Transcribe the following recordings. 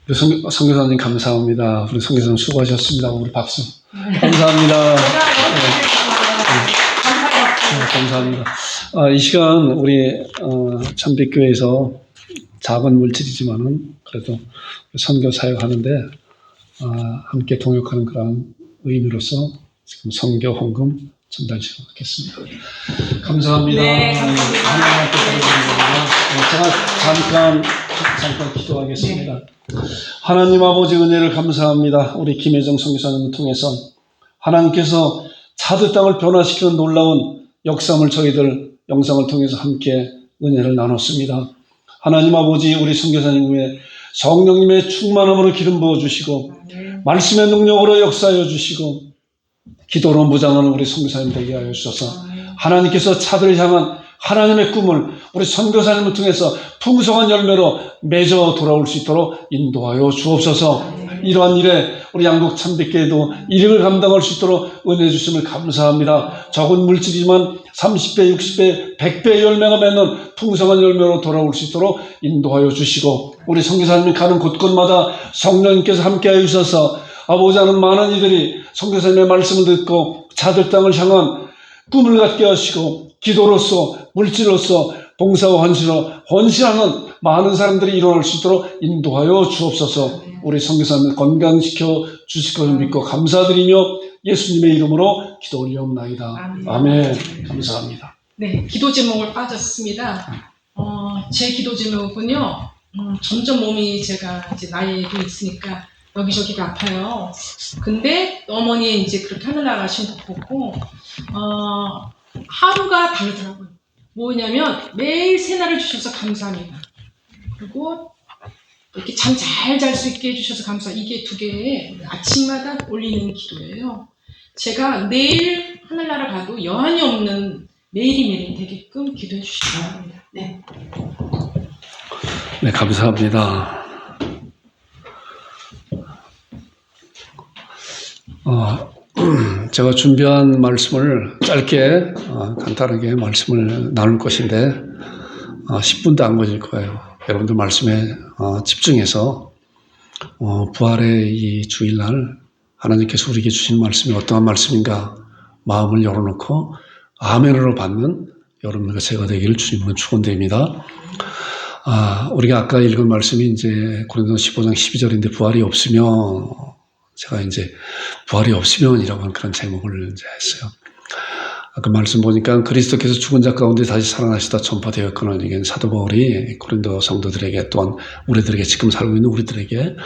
우리 선교사님 감사합니다. 우리 선교사님 수고하셨습니다. 우리 박수. 감사합니다. 감사합니다. 이 시간 우리 참빛교회에서 작은 물질이지만은 그래도 선교 사역하는데 함께 동역하는 그런 의미로서 지금 선교 헌금 전달식을 하겠습니다. 감사합니다. 네, 감사합니다. 제가 잠깐 기도하겠습니다. 하나님 아버지 은혜를 감사합니다. 우리 김혜정 선교사님을 통해서 하나님께서 차드 땅을 변화시키는 놀라운 역사를 저희들 영상을 통해서 함께 은혜를 나눴습니다. 하나님 아버지 우리 선교사님의 성령님의 충만함으로 기름 부어주시고 말씀의 능력으로 역사하여 주시고 기도로 무장하는 우리 선교사님 되게 하여 주셔서 하나님께서 차들을 향한 하나님의 꿈을 우리 선교사님을 통해서 풍성한 열매로 맺어 돌아올 수 있도록 인도하여 주옵소서. 이러한 일에 우리 양국 참빛교회도 일을 감당할 수 있도록 은혜 주심을 감사합니다. 적은 물질이지만 30배, 60배, 100배 열매가 맺는 풍성한 열매로 돌아올 수 있도록 인도하여 주시고 우리 선교사님이 가는 곳곳마다 성령님께서 함께하여 주셔서 아버지 하는 많은 이들이 선교사님의 말씀을 듣고 차들 땅을 향한 꿈을 갖게 하시고 기도로서 물질로서 봉사와 헌신하는 많은 사람들이 일어날 수 있도록 인도하여 주옵소서. 우리 선교사님을 건강시켜 주실 것을 믿고 감사드리며 예수님의 이름으로 기도 올려옵나이다. 아멘. 감사합니다. 네, 기도 제목을 빠졌습니다. 제 기도 제목은요, 점점 몸이 제가 이제 나이도 있으니까 여기저기가 아파요. 근데 어머니 이제 그렇게 하늘나가신 거 보고, 하루가 다르더라고요. 뭐냐면 매일 새날을 주셔서 감사합니다. 그리고 이렇게 잠 잘 잘 수 있게 해주셔서 감사합니다. 이게 두 개에 아침마다 올리는 기도예요. 제가 내일 하늘나라 가도 여한이 없는 매일이 되게끔 기도해 주시기 바랍니다. 네. 네, 감사합니다. 제가 준비한 말씀을 짧게 간단하게 말씀을 나눌 것인데 10분도 안 걸릴 거예요. 여러분들 말씀에 집중해서 부활의 이 주일날 하나님께서 우리에게 주신 말씀이 어떠한 말씀인가 마음을 열어놓고 아멘으로 받는 여러분들과 제가 되기를 주님으로 축원드립니다. 우리가 아까 읽은 말씀이 이제 고린도서 15장 12절인데 부활이 없으면 제가 이제 부활이 없으면이라고 하는 그런 제목을 이제 했어요. 아까 말씀 보니까 그리스도께서 죽은 자 가운데 다시 살아나시다 전파되었거나 이게 사도 바울이 고린도 성도들에게 또한 우리들에게 지금 살고 있는 우리들에게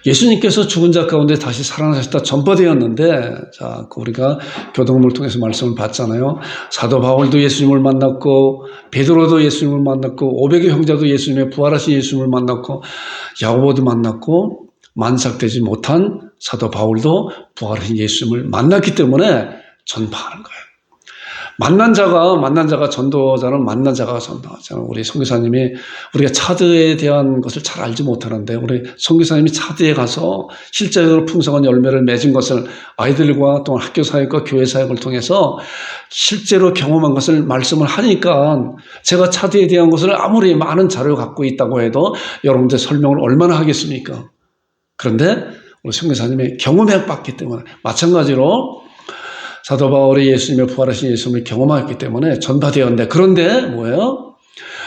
예수님께서 죽은 자 가운데 다시 살아나셨다 전파되었는데 자 우리가 교동문을 통해서 말씀을 봤잖아요. 사도 바울도 예수님을 만났고 베드로도 예수님을 만났고 500의 형제도 예수님의 부활하신 예수님을 만났고 야고보도 만났고 만삭되지 못한 사도 바울도 부활하신 예수님을 만났기 때문에 전파하는 거예요. 만난 자가 전도자는 만난 자가 전도하잖아요. 우리 선교사님이 우리가 차드에 대한 것을 잘 알지 못하는데 우리 선교사님이 차드에 가서 실제로 풍성한 열매를 맺은 것을 아이들과 또한 학교 사역과 교회 사역을 통해서 실제로 경험한 것을 말씀을 하니까 제가 차드에 대한 것을 아무리 많은 자료를 갖고 있다고 해도 여러분들 설명을 얼마나 하겠습니까? 그런데 우리 선교사님이 경험해 봤기 때문에 마찬가지로 사도 바울이 예수님의 부활하신 예수님을 경험했기 때문에 전파되었는데 그런데 뭐예요?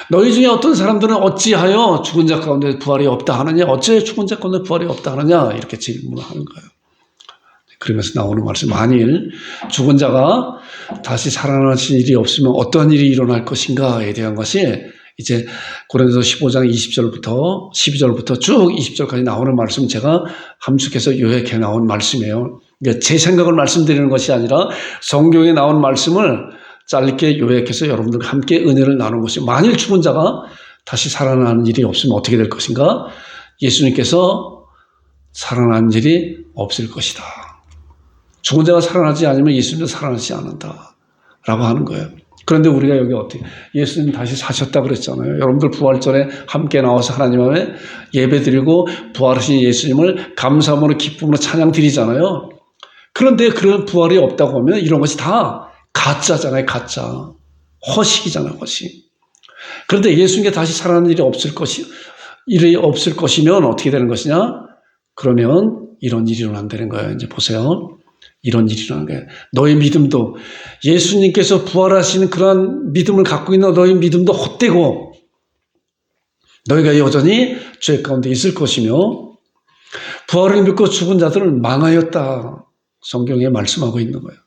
너희 중에 어떤 사람들은 어찌하여 죽은 자 가운데 부활이 없다 하느냐? 어찌하여 죽은 자 가운데 부활이 없다 하느냐? 이렇게 질문을 하는 거예요. 그러면서 나오는 말씀 만일 죽은 자가 다시 살아나신 일이 없으면 어떠한 일이 일어날 것인가에 대한 것이 이제 고린도서 15장 20절부터 12절부터 쭉 20절까지 나오는 말씀 제가 함축해서 요약해 나온 말씀이에요. 그러니까 제 생각을 말씀드리는 것이 아니라 성경에 나온 말씀을 짧게 요약해서 여러분들과 함께 은혜를 나누는 것이 만일 죽은 자가 다시 살아나는 일이 없으면 어떻게 될 것인가? 예수님께서 살아나는 일이 없을 것이다. 죽은 자가 살아나지 않으면 예수님도 살아나지 않는다 라고 하는 거예요. 그런데 우리가 여기 어떻게 예수님 다시 사셨다 그랬잖아요. 여러분들 부활절에 함께 나와서 하나님 앞에 예배드리고 부활하신 예수님을 감사함으로 기쁨으로 찬양 드리잖아요. 그런데 그런 부활이 없다고 하면 이런 것이 다 가짜잖아요. 가짜. 허식이잖아요. 허식. 그런데 예수님께 다시 살아나는 일이 없을 것이 일이 없을 것이면 어떻게 되는 것이냐? 그러면 이런 일이 일어난다는 거예요. 이제 보세요. 이런 일이 일어나는 거예요. 너의 믿음도 예수님께서 부활하시는 그러한 믿음을 갖고 있는 너의 믿음도 헛되고 너희가 여전히 죄 가운데 있을 것이며 부활을 믿고 죽은 자들은 망하였다. 성경에 말씀하고 있는 거예요.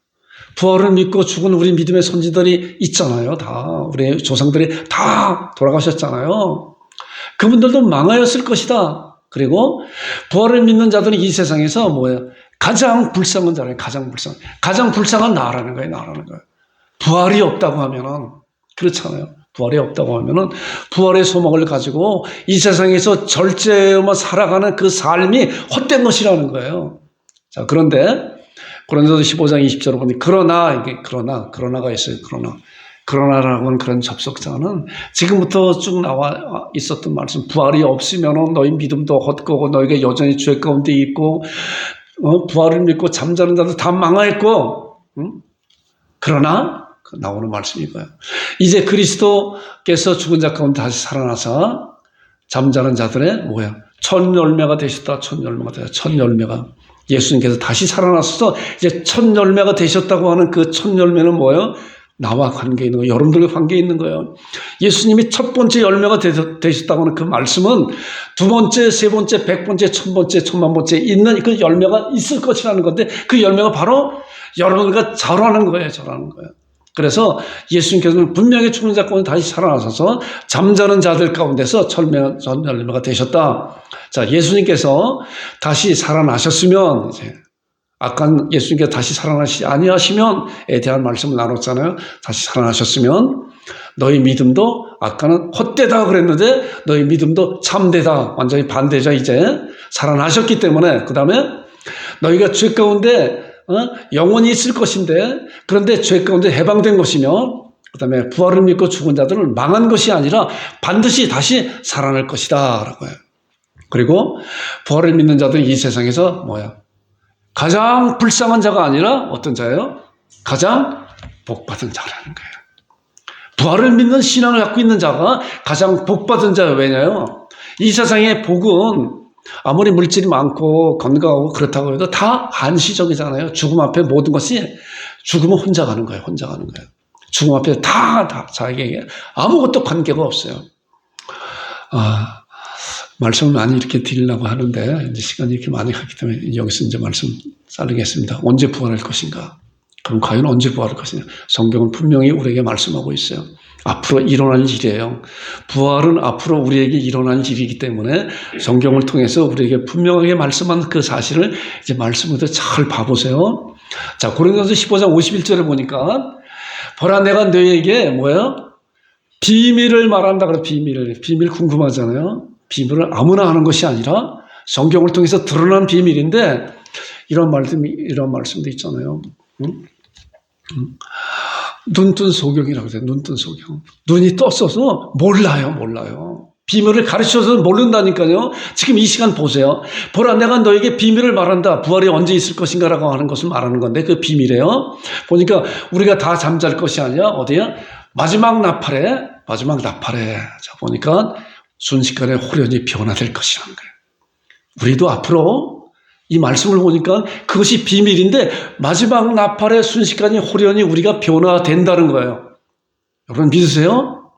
부활을 믿고 죽은 우리 믿음의 선지들이 있잖아요. 다 우리 조상들이 다 돌아가셨잖아요. 그분들도 망하였을 것이다. 그리고 부활을 믿는 자들은 이 세상에서 뭐예요? 가장 불쌍한 자라요. 가장 불쌍한 나라는 거예요. 부활이 없다고 하면은 그렇잖아요. 부활이 없다고 하면은 부활의 소망을 가지고 이 세상에서 절제만 살아가는 그 삶이 헛된 것이라는 거예요. 자, 그런데 고린도서 15장 20절을 보니 그러나가 있어요. 그러나라고 하는 그런 접속자는 지금부터 쭉 나와 있었던 말씀, 부활이 없으면 너희 믿음도 헛되고 너희가 여전히 죄 가운데 있고 부활을 믿고 잠자는 자도 다 망하였고 그러나 나오는 말씀이 이거예요. 이제 그리스도께서 죽은 자 가운데 다시 살아나서 잠자는 자들의 뭐야? 첫 열매가 되셨다. 첫 열매가 예수님께서 다시 살아나셔서 이제 첫 열매가 되셨다고 하는 그 첫 열매는 뭐예요? 나와 관계 있는 거예요. 여러분들과 관계 있는 거예요. 예수님이 첫 번째 열매가 되셨다고 하는 그 말씀은 두 번째, 세 번째, 100번째, 1000번째, 1000만번째 있는 그 열매가 있을 것이라는 건데 그 열매가 바로 여러분과 자라는 거예요. 그래서 예수님께서는 분명히 죽은 자 가운데 다시 살아나셔서 잠자는 자들 가운데서 첫 열매가 되셨다. 자, 예수님께서 다시 살아나셨으면 이제 아까 예수님께서 다시 살아나시지 아니하시면에 대한 말씀을 나눴잖아요. 다시 살아나셨으면 너희 믿음도 아까는 헛되다 그랬는데 너희 믿음도 참되다. 완전히 반대죠. 이제 살아나셨기 때문에 그 다음에 너희가 죄 가운데 영원히 있을 것인데 그런데 죄 가운데 해방된 것이며 그 다음에 부활을 믿고 죽은 자들은 망한 것이 아니라 반드시 다시 살아날 것이다 라고 해요. 그리고 부활을 믿는 자들은 이 세상에서 뭐야? 가장 불쌍한 자가 아니라 어떤 자예요? 가장 복받은 자라는 거예요. 부활을 믿는 신앙을 갖고 있는 자가 가장 복받은 자예요. 왜냐요? 이 세상의 복은 아무리 물질이 많고 건강하고 그렇다고 해도 다 한시적이잖아요. 죽음 앞에 모든 것이 죽으면 혼자 가는 거예요. 죽음 앞에 다 자기에게 아무것도 관계가 없어요. 말씀을 많이 이렇게 드리려고 하는데 이제 시간이 이렇게 많이 가기 때문에 여기서 이제 말씀 자르겠습니다. 언제 부활할 것인가? 그럼 과연 언제 부활할 것이냐? 성경은 분명히 우리에게 말씀하고 있어요. 앞으로 일어날 일이에요. 부활은 앞으로 우리에게 일어날 일이기 때문에 성경을 통해서 우리에게 분명하게 말씀한 그 사실을 이제 말씀으로 잘 봐보세요. 자, 고린도서 15장 51절에 보니까 보라 내가 너희에게 뭐예요? 비밀을 말한다 그래. 비밀 궁금하잖아요. 비밀을 아무나 하는 것이 아니라 성경을 통해서 드러난 비밀인데 이런 말씀도 있잖아요. 눈뜬 소경이라고 해요. 눈뜬 소경. 눈이 떴어서 몰라요. 비밀을 가르쳐서 모른다니까요. 지금 이 시간 보세요. 보라 내가 너에게 비밀을 말한다. 부활이 언제 있을 것인가라고 하는 것을 말하는 건데 그 비밀이에요. 보니까 우리가 다 잠잘 것이 아니라 어디야? 마지막 나팔에 자 보니까 순식간에 호련히 변화될 것이라는 거예요. 우리도 앞으로 이 말씀을 보니까 그것이 비밀인데 마지막 나팔의 순식간에 호련히 우리가 변화된다는 거예요. 여러분 믿으세요?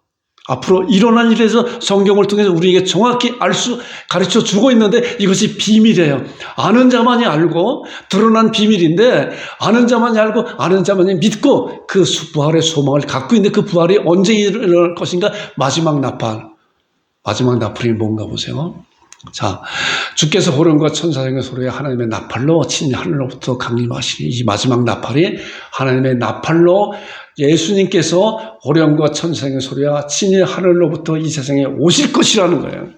앞으로 일어날 일에서 성경을 통해서 우리에게 정확히 가르쳐 주고 있는데 이것이 비밀이에요. 아는 자만이 알고 드러난 비밀인데 아는 자만이 믿고 그 부활의 소망을 갖고 있는데 그 부활이 언제 일어날 것인가? 마지막 나팔이 뭔가 보세요. 자, 주께서 호련과 천사장의 소리에 하나님의 나팔로 친히 하늘로부터 강림하시니 이 마지막 나팔이 하나님의 나팔로 예수님께서 호련과 천사장의 소리와 친히 하늘로부터 이 세상에 오실 것이라는 거예요.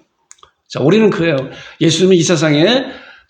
자, 우리는 그래요. 예수님이 이 세상에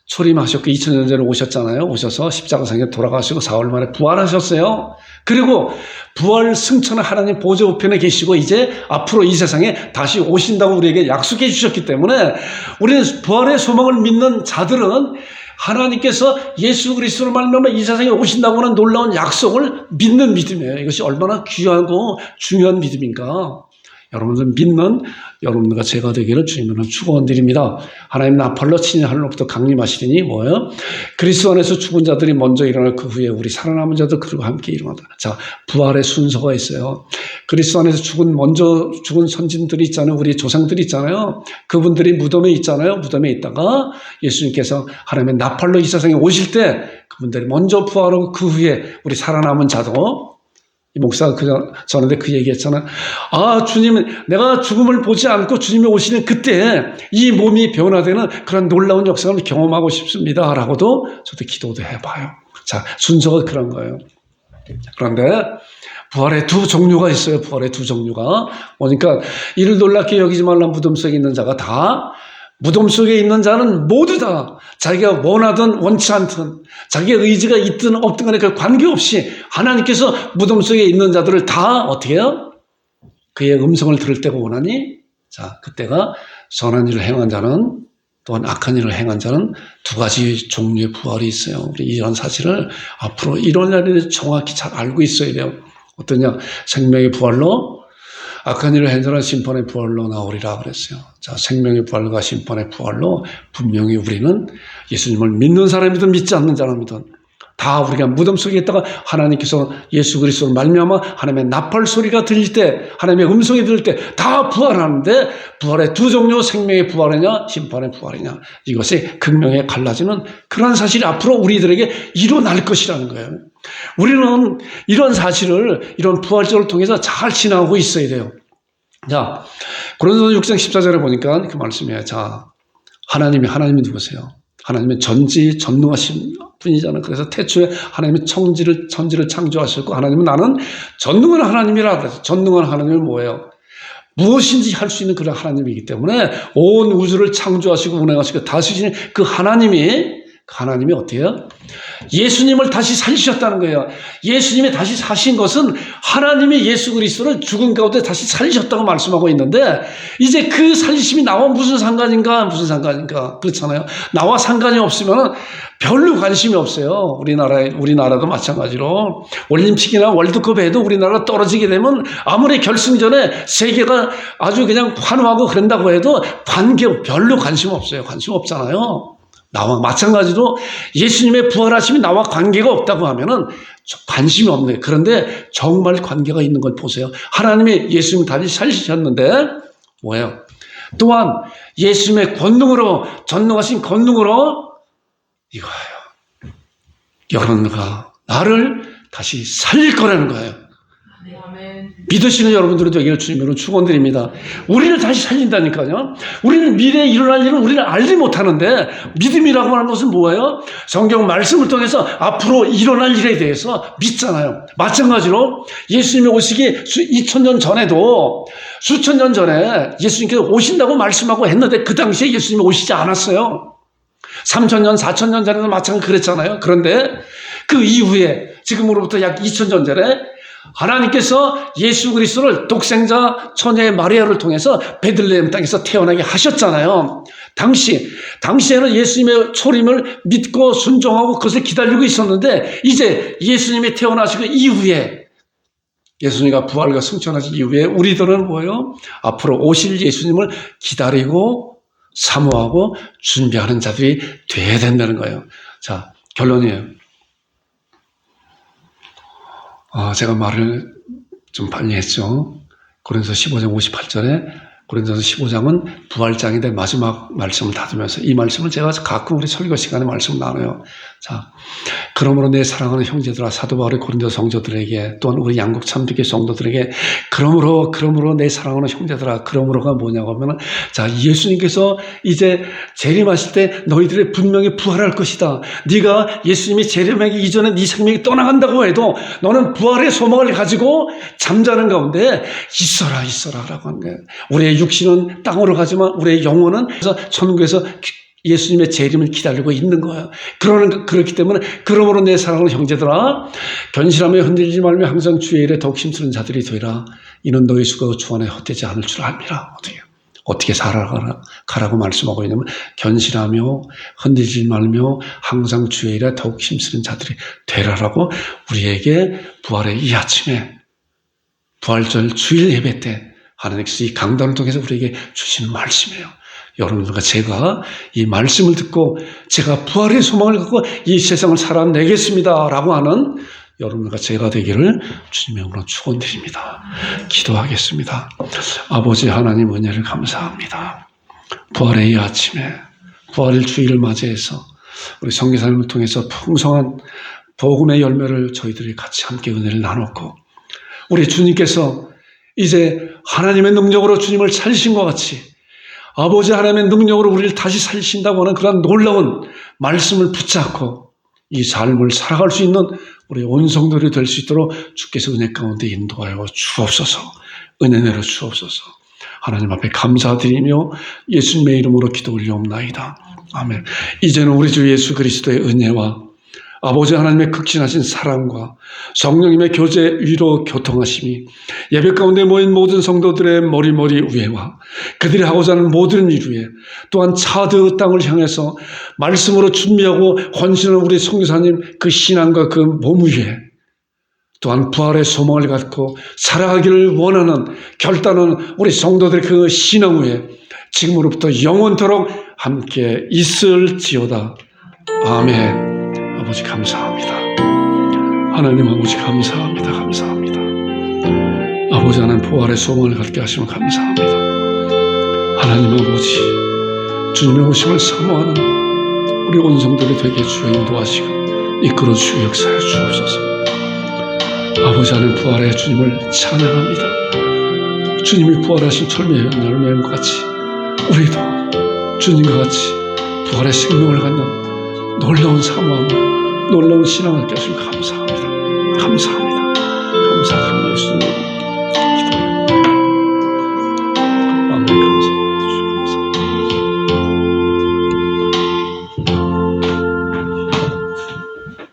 초림하셨고 2000년 전에 오셨잖아요. 오셔서 십자가상에 돌아가시고 4월 만에 부활하셨어요. 그리고 부활 승천을 하나님 보좌 우편에 계시고 이제 앞으로 이 세상에 다시 오신다고 우리에게 약속해 주셨기 때문에 우리는 부활의 소망을 믿는 자들은 하나님께서 예수 그리스도로 말미암아 이 세상에 오신다고 하는 놀라운 약속을 믿는 믿음이에요. 이것이 얼마나 귀하고 중요한 믿음인가. 여러분들 믿는 여러분들과 제가 되기를 주님으로 축원드립니다. 하나님 나팔로 친히 하늘로부터 강림하시리니 뭐예요? 그리스도 안에서 죽은 자들이 먼저 일어날 그 후에 우리 살아남은 자도 그리고 함께 일어나다. 자, 부활의 순서가 있어요. 그리스도 안에서 먼저 죽은 선진들이 있잖아요. 우리 조상들이 있잖아요. 그분들이 무덤에 있잖아요. 무덤에 있다가 예수님께서 하나님의 나팔로 이 세상에 오실 때 그분들이 먼저 부활하고 그 후에 우리 살아남은 자도, 이 목사가 전에 그 얘기했잖아요. 아, 주님은 내가 죽음을 보지 않고 주님이 오시는 그때 이 몸이 변화되는 그런 놀라운 역사를 경험하고 싶습니다. 라고도 저도 기도도 해봐요. 자, 순서가 그런 거예요. 그런데 부활의 두 종류가 있어요. 부활의 두 종류가. 그러니까 이를 놀랍게 여기지 말라 무덤 속에 있는 자가 다, 무덤 속에 있는 자는 모두 다 자기가 원하든 원치 않든 자기의 의지가 있든 없든 간에 그 관계없이 하나님께서 무덤 속에 있는 자들을 다 어떻게 해요? 그의 음성을 들을 때가 오나니, 자, 그때가 선한 일을 행한 자는 또한 악한 일을 행한 자는 두 가지 종류의 부활이 있어요. 우리 이런 사실을 앞으로 이런 날에 정확히 잘 알고 있어야 돼요. 어떠냐? 생명의 부활로 악한 일을 한 자는 심판의 부활로 나오리라 그랬어요. 자, 생명의 부활과 심판의 부활로 분명히 우리는 예수님을 믿는 사람이든 믿지 않는 사람이든 다 우리가 무덤 속에 있다가 하나님께서 예수 그리스도를 말미암아 하나님의 나팔 소리가 들릴 때, 하나님의 음성이 들릴 때 다 부활하는데, 부활의 두 종류, 생명의 부활이냐 심판의 부활이냐, 이것이 극명히 갈라지는 그런 사실이 앞으로 우리들에게 일어날 것이라는 거예요. 우리는 이런 사실을, 이런 부활절을 통해서 잘 지나가고 있어야 돼요. 자, 고린도서 6장 14절에 보니까 그 말씀이에요. 자, 하나님이 누구세요? 하나님은 전능하신 분이잖아요. 그래서 태초에 하나님이 천지를 창조하셨고, 하나님은 나는 전능한 하나님이라 그래서, 전능한 하나님은 뭐예요? 무엇인지 할 수 있는 그런 하나님이기 때문에 온 우주를 창조하시고 운행하시고 다스리시는 그 하나님이 어떻게 해요? 예수님을 다시 살리셨다는 거예요. 예수님이 다시 사신 것은 하나님이 예수 그리스도를 죽은 가운데 다시 살리셨다고 말씀하고 있는데, 이제 그 살리심이 나와 무슨 상관인가? 그렇잖아요. 나와 상관이 없으면 별로 관심이 없어요. 우리나라도 마찬가지로 올림픽이나 월드컵에도 우리나라가 떨어지게 되면 아무리 결승전에 세계가 아주 그냥 환호하고 그런다고 해도 별로 관심 없어요. 관심 없잖아요. 나와 마찬가지로 예수님의 부활하심이 나와 관계가 없다고 하면은 관심이 없는 거예요. 그런데 정말 관계가 있는 걸 보세요. 하나님이 예수님 다시 살리셨는데 뭐예요? 또한 예수님의 권능으로, 전능하신 권능으로 이거예요. 여러분과 나를 다시 살릴 거라는 거예요. 믿으시는 여러분들도 되기를 주님으로 축원드립니다. 우리를 다시 살린다니까요. 우리는 미래에 일어날 일은 우리는 알지 못하는데, 믿음이라고 하는 것은 뭐예요? 성경 말씀을 통해서 앞으로 일어날 일에 대해서 믿잖아요. 마찬가지로 예수님이 오시기 2000년 전에도, 수천 년 전에 예수님께서 오신다고 말씀하고 했는데 그 당시에 예수님이 오시지 않았어요. 3000년, 4000년 전에도 마찬가지 그랬잖아요. 그런데 그 이후에 지금으로부터 약 2000년 전에 하나님께서 예수 그리스도를 독생자 처녀의 마리아를 통해서 베들레헴 땅에서 태어나게 하셨잖아요. 당시에는 예수님의 초림을 믿고 순종하고 그것을 기다리고 있었는데, 이제 예수님이 태어나시고 이후에, 예수님과 부활과 승천하신 이후에 우리들은 뭐예요? 앞으로 오실 예수님을 기다리고 사모하고 준비하는 자들이 돼야 된다는 거예요. 자, 결론이에요. 제가 말을 좀 빨리 했죠. 고린도서 15장 58절에, 고린도서 15장은 부활장인데 마지막 말씀을 닫으면서 이 말씀을 제가 가끔 우리 설교 시간에 말씀을 나눠요. 자, 그러므로 내 사랑하는 형제들아, 사도 바울이 고린도 성도들에게, 또한 우리 양국 참교회 성도들에게, 그러므로 내 사랑하는 형제들아, 그러므로가 뭐냐고 하면은, 자, 예수님께서 이제 재림하실 때 너희들이 분명히 부활할 것이다. 네가 예수님이 재림하기 이전에 네 생명이 떠나간다고 해도 너는 부활의 소망을 가지고 잠자는 가운데 있어라 라고 하는 거예요. 우리의 육신은 땅으로 가지만 우리의 영혼은 그래서 천국에서 예수님의 재림을 기다리고 있는 거예요. 그렇기 때문에 그러므로 내 사랑하는 형제들아, 견실하며 흔들리지 말며 항상 주의 일에 더욱 힘쓰는 자들이 되라. 이는 너희 수가 주 안에 헛되지 않을 줄 압니다. 어떻게 살아가라고 말씀하고 있냐면, 견실하며 흔들리지 말며 항상 주의 일에 더욱 힘쓰는 자들이 되라라고 우리에게 부활의 이 아침에, 부활절 주일 예배 때 하나님께서 이 강단을 통해서 우리에게 주시는 말씀이에요. 여러분들과 제가 이 말씀을 듣고 제가 부활의 소망을 갖고 이 세상을 살아내겠습니다 라고 하는 여러분과 제가 되기를 주님의 이름으로 축원드립니다. 기도하겠습니다. 아버지 하나님 은혜를 감사합니다. 부활의 이 아침에 부활의 주일을 맞이해서 우리 선교사님을 통해서 풍성한 복음의 열매를 저희들이 같이 함께 은혜를 나눴고 우리 주님께서 이제 하나님의 능력으로 주님을 살리신 것 같이 아버지 하나님의 능력으로 우리를 다시 살리신다고 하는 그런 놀라운 말씀을 붙잡고 이 삶을 살아갈 수 있는 우리 온 성도들이 될 수 있도록 주께서 은혜 가운데 인도하여 주옵소서. 은혜 내려 주옵소서. 하나님 앞에 감사드리며 예수님의 이름으로 기도 올려옵나이다. 아멘. 이제는 우리 주 예수 그리스도의 은혜와 아버지 하나님의 극진하신 사랑과 성령님의 교제 위로 교통하심이 예배 가운데 모인 모든 성도들의 머리머리 위에와 그들이 하고자 하는 모든 일 위에 또한 차드 땅을 향해서 말씀으로 준비하고 헌신하는 우리 선교사님 그 신앙과 그 몸 위에 또한 부활의 소망을 갖고 살아가기를 원하는 결단은 우리 성도들의 그 신앙 위에 지금으로부터 영원토록 함께 있을지어다. 아멘. 아버지 감사합니다. 하나님 아버지 감사합니다. 감사합니다. 아버지 하나님 부활의 소망을 갖게 하시면 감사합니다. 하나님 아버지 주님의 오심을 사모하는 우리 온 성도들이 되게 주여 인도하시고 이끌어 주여 역사해 주옵소서. 아버지 하나님 부활의 주님을 찬양합니다. 주님이 부활하신 철미의 열매와 같이 우리도 주님과 같이 부활의 생명을 갖는 놀라운 사모함을 놀라운 신앙을 깨주시면 감사합니다. 감사합니다.